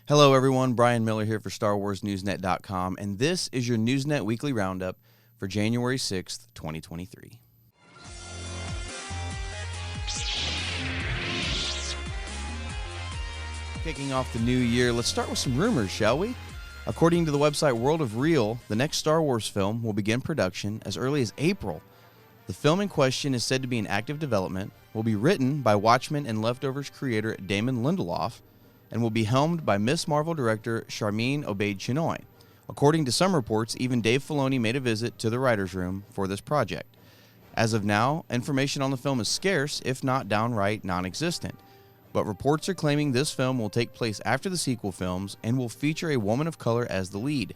Hello everyone, Brian Miller here for StarWarsNewsNet.com, and this is your Newsnet Weekly Roundup for January 6th, 2023. Kicking off the new year, let's start with some rumors, shall we? According to the website World of Real, the next Star Wars film will begin production as early as April. The film in question is said to be in active development, will be written by Watchmen and Leftovers creator Damon Lindelof, and will be helmed by Ms. Marvel director Sharmeen Obaid-Chinoy. According to some reports, even Dave Filoni made a visit to the writer's room for this project. As of now, information on the film is scarce, if not downright non-existent. But reports are claiming this film will take place after the sequel films and will feature a woman of color as the lead.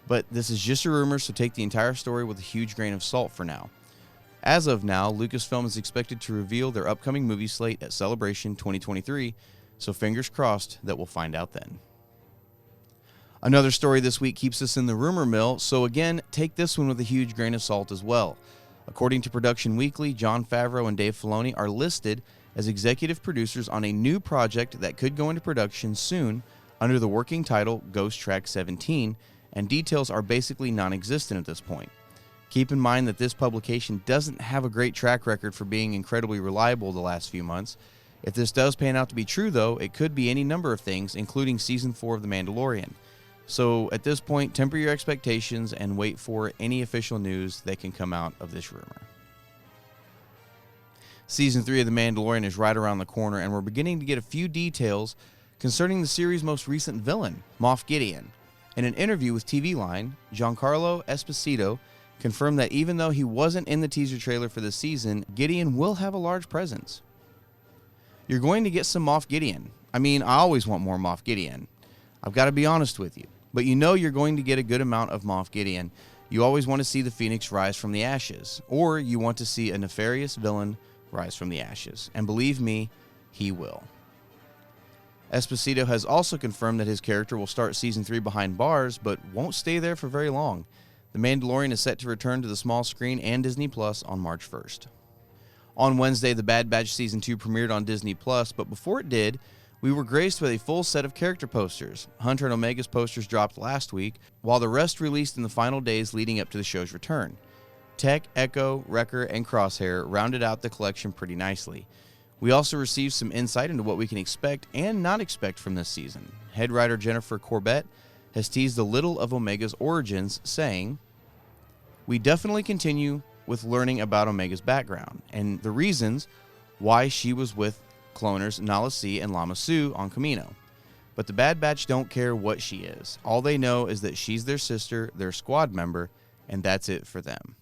But this is just a rumor, so take the entire story with a huge grain of salt for now. As of now, Lucasfilm is expected to reveal their upcoming movie slate at Celebration 2023, so fingers crossed that we'll find out then. Another story this week keeps us in the rumor mill, so again, take this one with a huge grain of salt as well. According to Production Weekly, Jon Favreau and Dave Filoni are listed as executive producers on a new project that could go into production soon under the working title Ghost Track 17, and details are basically non-existent at this point. Keep in mind that this publication doesn't have a great track record for being incredibly reliable the last few months. If this does pan out to be true, though, it could be any number of things, including Season 4 of The Mandalorian. So at this point, temper your expectations and wait for any official news that can come out of this rumor. Season 3 of The Mandalorian is right around the corner, and we're beginning to get a few details concerning the series' most recent villain, Moff Gideon. In an interview with TV Line, Giancarlo Esposito confirmed that even though he wasn't in the teaser trailer for this season, Gideon will have a large presence. You're going to get some Moff Gideon. I mean, I always want more Moff Gideon. I've got to be honest with you. But you know you're going to get a good amount of Moff Gideon. You always want to see the Phoenix rise from the ashes, or you want to see a nefarious villain rise from the ashes. And believe me, he will. Esposito has also confirmed that his character will start Season 3 behind bars, but won't stay there for very long. The Mandalorian is set to return to the small screen and Disney Plus on March 1st. On Wednesday, The Bad Batch Season 2 premiered on Disney Plus, but before it did, we were graced with a full set of character posters. Hunter and Omega's posters dropped last week, while the rest released in the final days leading up to the show's return. Tech, Echo, Wrecker, and Crosshair rounded out the collection pretty nicely. We also received some insight into what we can expect and not expect from this season. Head writer Jennifer Corbett has teased a little of Omega's origins, saying, "We definitely continue with learning about Omega's background and the reasons why she was with cloners Nala Se and Lama Su on Kamino. But the Bad Batch don't care what she is. All they know is that she's their sister, their squad member, and that's it for them."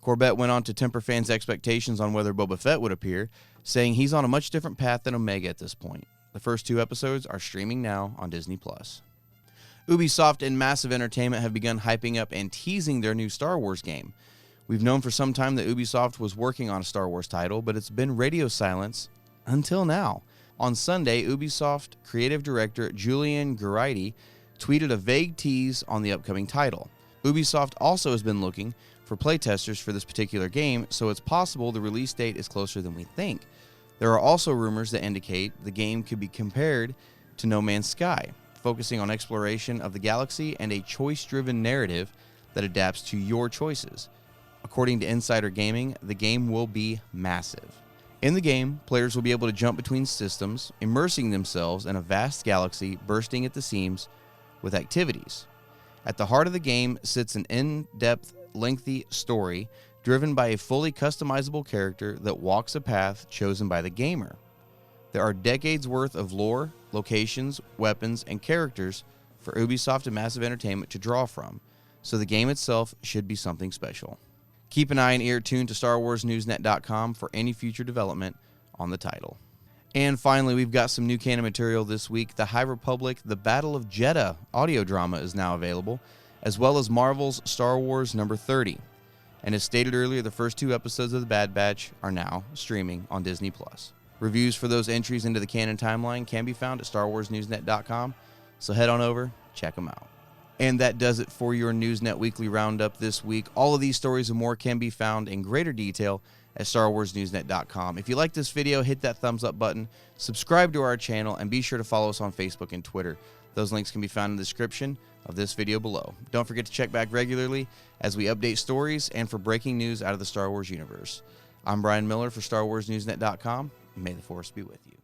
Corbett went on to temper fans' expectations on whether Boba Fett would appear, saying he's on a much different path than Omega at this point. The first 2 episodes are streaming now on Disney+. Ubisoft and Massive Entertainment have begun hyping up and teasing their new Star Wars game. We've known for some time that Ubisoft was working on a Star Wars title, but it's been radio silence until now. On Sunday, Ubisoft creative director Julian Geraghty tweeted a vague tease on the upcoming title. Ubisoft also has been looking for playtesters for this particular game, so it's possible the release date is closer than we think. There are also rumors that indicate the game could be compared to No Man's Sky, focusing on exploration of the galaxy and a choice-driven narrative that adapts to your choices. According to Insider Gaming, the game will be massive. In the game, players will be able to jump between systems, immersing themselves in a vast galaxy bursting at the seams with activities. At the heart of the game sits an in-depth, lengthy story driven by a fully customizable character that walks a path chosen by the gamer. There are decades worth of lore, locations, weapons, and characters for Ubisoft and Massive Entertainment to draw from, so the game itself should be something special. Keep an eye and ear tuned to StarWarsNewsNet.com for any future development on the title. And finally, we've got some new canon material this week. The High Republic, The Battle of Jeddah audio drama is now available, as well as Marvel's Star Wars number 30. And as stated earlier, the first 2 episodes of The Bad Batch are now streaming on Disney+. Reviews for those entries into the canon timeline can be found at StarWarsNewsNet.com, so head on over, check them out. And that does it for your Newsnet Weekly Roundup this week. All of these stories and more can be found in greater detail at StarWarsNewsNet.com. If you like this video, hit that thumbs up button, subscribe to our channel, and be sure to follow us on Facebook and Twitter. Those links can be found in the description of this video below. Don't forget to check back regularly as we update stories and for breaking news out of the Star Wars universe. I'm Brian Miller for StarWarsNewsNet.com. May the Force be with you.